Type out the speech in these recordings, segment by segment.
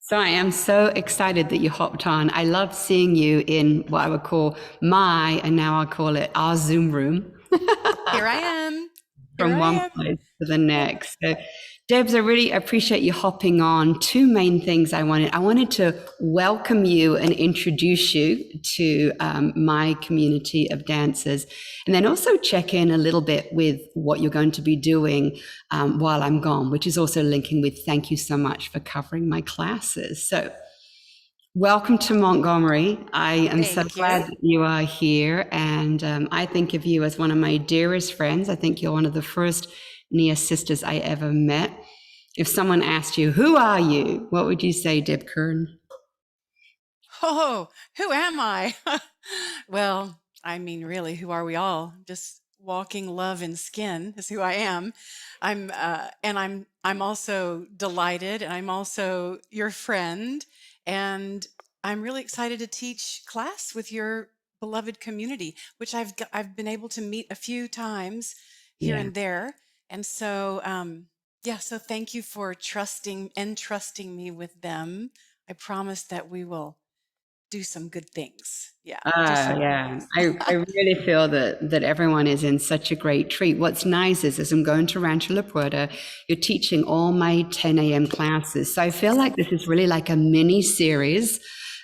So I am so excited that you hopped on. I love seeing you in what I would call and now I call it our Zoom room. Here I am. Here From I one am. place to the next. So, Debs, I really appreciate you hopping on. Two main things I wanted. I wanted to welcome you and introduce you to my community of dancers, and then also check in a little bit with what you're going to be doing while I'm gone, which is also linking with thank you so much for covering my classes. So, welcome to Montgomery. I am so Thank glad you. that you are here. And I think of you as one of my dearest friends. I think you're one of the first near sisters I ever met. If someone asked you, who are you? What would you say, Deb Kern? Oh, who am I? Well, I mean, really, who are we all? Just walking love in skin is who I am. I'm also delighted, and I'm also your friend, and I'm really excited to teach class with your beloved community, which I've been able to meet a few times here Yeah. and there, and so yeah. So thank you for trusting me with them. I promise that we will do some good things. Yeah, do some good Yeah. things. I really feel that everyone is in such a great treat. What's nice is as I'm going to Rancho La Puerta, you're teaching all my 10 a.m. classes. So I feel like this is really like a mini series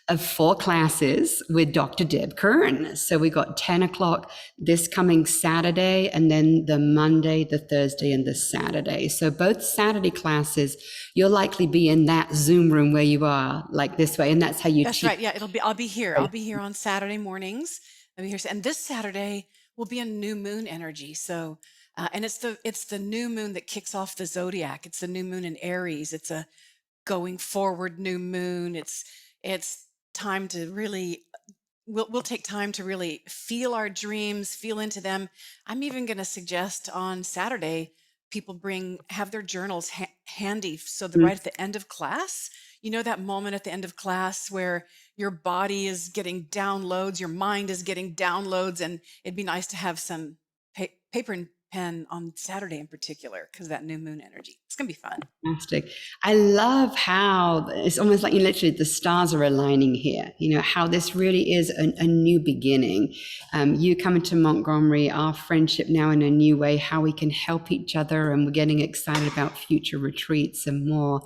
of 4 classes with Dr. Deb Kern. So we got 10 o'clock this coming Saturday, and then the Monday, the Thursday, and the Saturday. So both Saturday classes, you'll likely be in that Zoom room where you are, like this way, and that's how you That's teach. right. Yeah, I'll be here. I'll be here on Saturday mornings. I'll be here. And this Saturday will be a new moon energy. So, and it's the new moon that kicks off the zodiac. It's the new moon in Aries. It's a going forward new moon. It's time to really we'll take time to really feel our dreams, feel into them. I'm even going to suggest on Saturday people bring have their journals handy so that right at the end of class, you know that moment at the end of class where your body is getting downloads, your mind is getting downloads, and it'd be nice to have some paper and pen on Saturday in particular because that new moon energy. It's going to be fun. Fantastic. I love how it's almost like you literally the stars are aligning here. You know, how this really is a new beginning. You coming to Montgomery, our friendship now in a new way, how we can help each other, and we're getting excited about future retreats and more.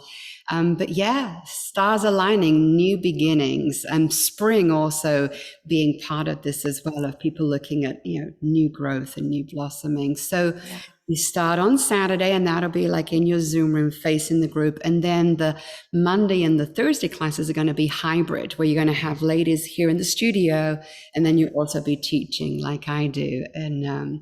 But yeah, stars aligning, new beginnings, and spring also being part of this as well, of people looking at, new growth and new blossoming. So Yeah. you start on Saturday, and that'll be like in your Zoom room facing the group. And then the Monday and the Thursday classes are going to be hybrid, where you're going to have ladies here in the studio, and then you'll also be teaching like I do. And I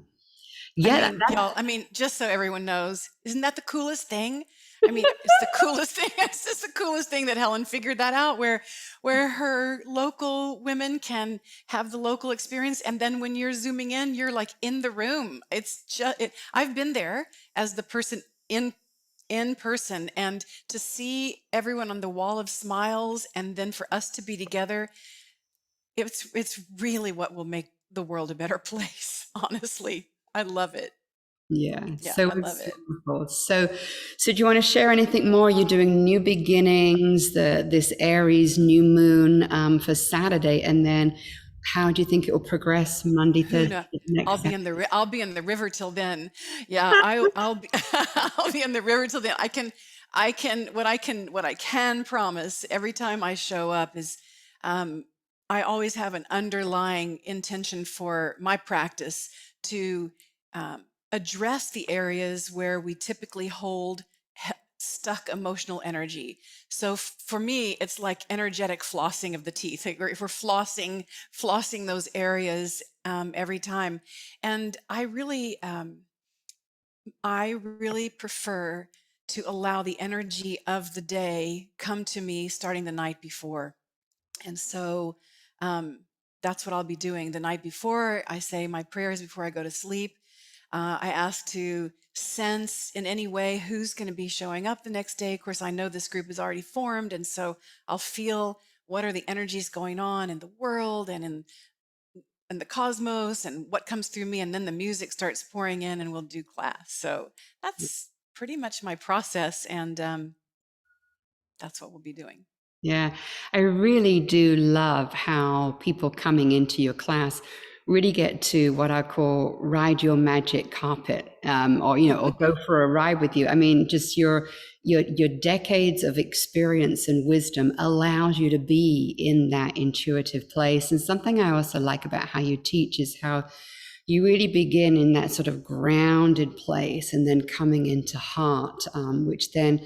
yeah, mean, y'all, I mean, just so everyone knows, isn't that the coolest thing? I mean, it's the coolest thing. It's just the coolest thing that Helen figured that out where her local women can have the local experience. And then when you're zooming in, you're like in the room. It's just, I've been there as the person in person, and to see everyone on the wall of smiles and then for us to be together, it's really what will make the world a better place, honestly. I love it. yeah, Yeah, so I love it's it. wonderful. So do you want to share anything more? You're doing new beginnings, this Aries new moon for Saturday, and then how do you think it will progress Monday, Who Thursday, know? next Saturday? I'll be in the river till then. Yeah, I'll be I'll be in the river till then. What I can promise every time I show up is um I always have an underlying intention for my practice to address the areas where we typically hold stuck emotional energy. So for me, it's like energetic flossing of the teeth. Like if we're flossing those areas every time, and I really prefer to allow the energy of the day come to me starting the night before. And so um, that's what I'll be doing the night before. I say my prayers before I go to sleep. I ask to sense in any way who's going to be showing up the next day. Of course, I know this group is already formed, and so I'll feel what are the energies going on in the world and in the cosmos and what comes through me, and then the music starts pouring in, and we'll do class. So that's pretty much my process, and that's what we'll be doing. Yeah, I really do love how people coming into your class really get to what I call ride your magic carpet, or or go for a ride with you. I mean, just your decades of experience and wisdom allows you to be in that intuitive place. And something I also like about how you teach is how you really begin in that sort of grounded place and then coming into heart, which then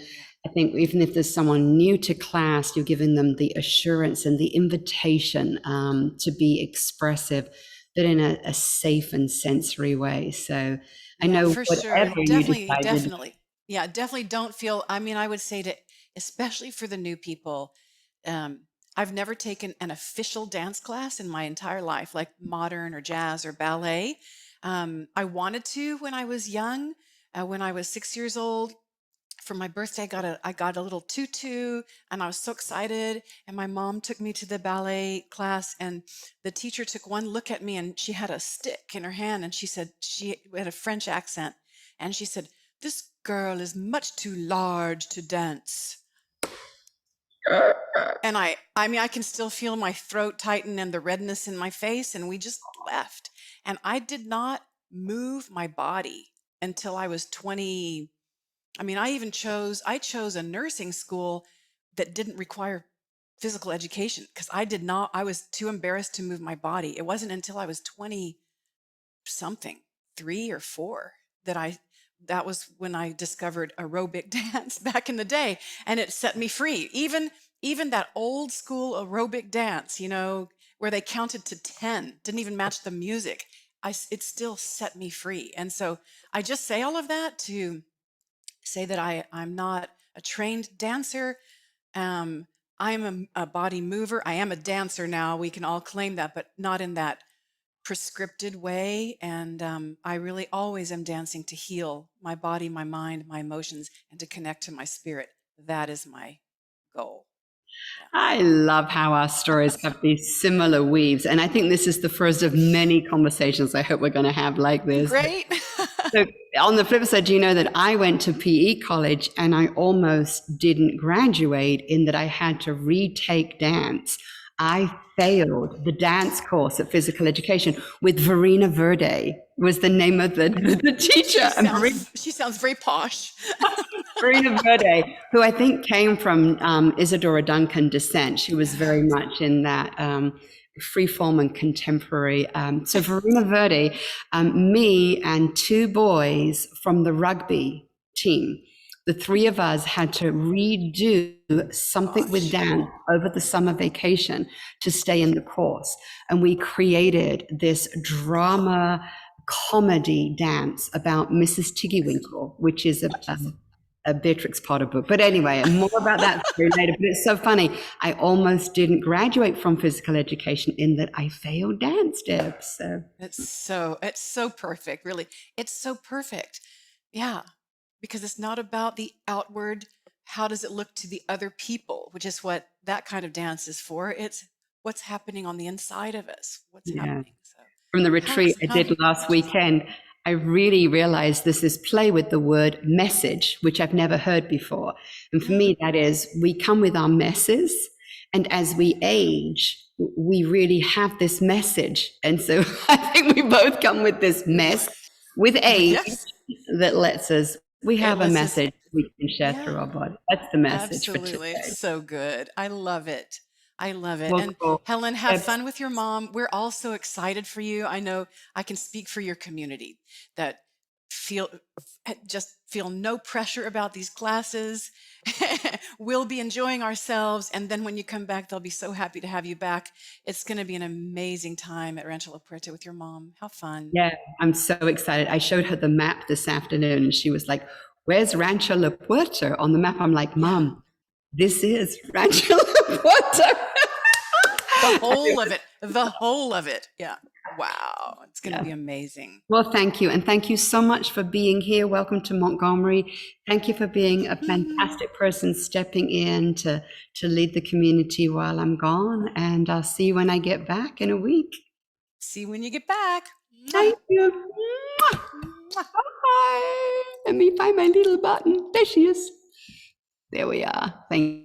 I think even if there's someone new to class, you're giving them the assurance and the invitation to be expressive, but in a safe and sensory way. So I Yeah, know for sure. whatever you Definitely, decided. definitely. Yeah, definitely don't feel, I mean, I would say to, especially for the new people, um, I've never taken an official dance class in my entire life, like modern or jazz or ballet. I wanted to when I was young, when I was 6 years old. For my birthday, I got a little tutu, and I was so excited. And my mom took me to the ballet class, and the teacher took one look at me, and she had a stick in her hand, and she said, she had a French accent, and she said, "This girl is much too large to dance." And I mean, I can still feel my throat tighten and the redness in my face, and we just left. And I did not move my body until I was 20. I mean, I chose a nursing school that didn't require physical education because I was too embarrassed to move my body. It wasn't until I was 20 something, 3 or 4, that was when I discovered aerobic dance back in the day, and it set me free. Even that old school aerobic dance, where they counted to 10, didn't even match the music. It still set me free. And so I just say all of that to say that I'm not a trained dancer. Um, I'm a body mover. I am a dancer now. We can all claim that, but not in that prescripted way. And I really always am dancing to heal my body, my mind, my emotions, and to connect to my spirit. That is my goal. I love how our stories have these similar weaves. And I think this is the first of many conversations I hope we're going to have like Yeah. this. Great. So on the flip side, do you know that I went to PE college and I almost didn't graduate in that I had to retake dance. I failed the dance course at physical education with Verena Verde was the name of the teacher. And She sounds very posh. Verena Verde, who I think came from Isadora Duncan descent. She was very much in that freeform and contemporary. So Verena Verde, me and 2 boys from the rugby team, the 3 of us had to redo something with dance over the summer vacation to stay in the course. And we created this drama comedy dance about Mrs. Tiggywinkle, which is a Beatrix Potter book. But anyway, more about that story later. But it's so funny. I almost didn't graduate from physical education in that I failed dance, Deb. So It's so perfect, really. It's so perfect. Yeah, because it's not about the outward, how does it look to the other people, which is what that kind of dance is for. It's what's happening on the inside of us, what's yeah. happening. So From the retreat I did last weekend, I really realized there's this play with the word message, which I've never heard before. And for me, that is, we come with our messes. And as we age, we really have this message. And so I think we both come with this mess with age that lets us, we have a message we can share through our body. That's the message for today. Absolutely. It's so good. I love it. I love it. Well, And cool. Helen, have fun with your mom. We're all so excited for you. I know I can speak for your community that just feel no pressure about these classes. We'll be enjoying ourselves. And then when you come back, they'll be so happy to have you back. It's going to be an amazing time at Rancho La Puerta with your mom. How fun. Yeah, I'm so excited. I showed her the map this afternoon and she was like, "Where's Rancho La Puerta on the map?" I'm like, "Mom, this is Rancho La Puerta." The whole of it. The whole of it. Yeah. Wow. It's going to be amazing. Well, thank you. And thank you so much for being here. Welcome to Montgomery. Thank you for being a fantastic person stepping in to lead the community while I'm gone. And I'll see you when I get back in a week. See you when you get back. Thank you. Bye. Let me find my little button. There she is. There we are. Thank you.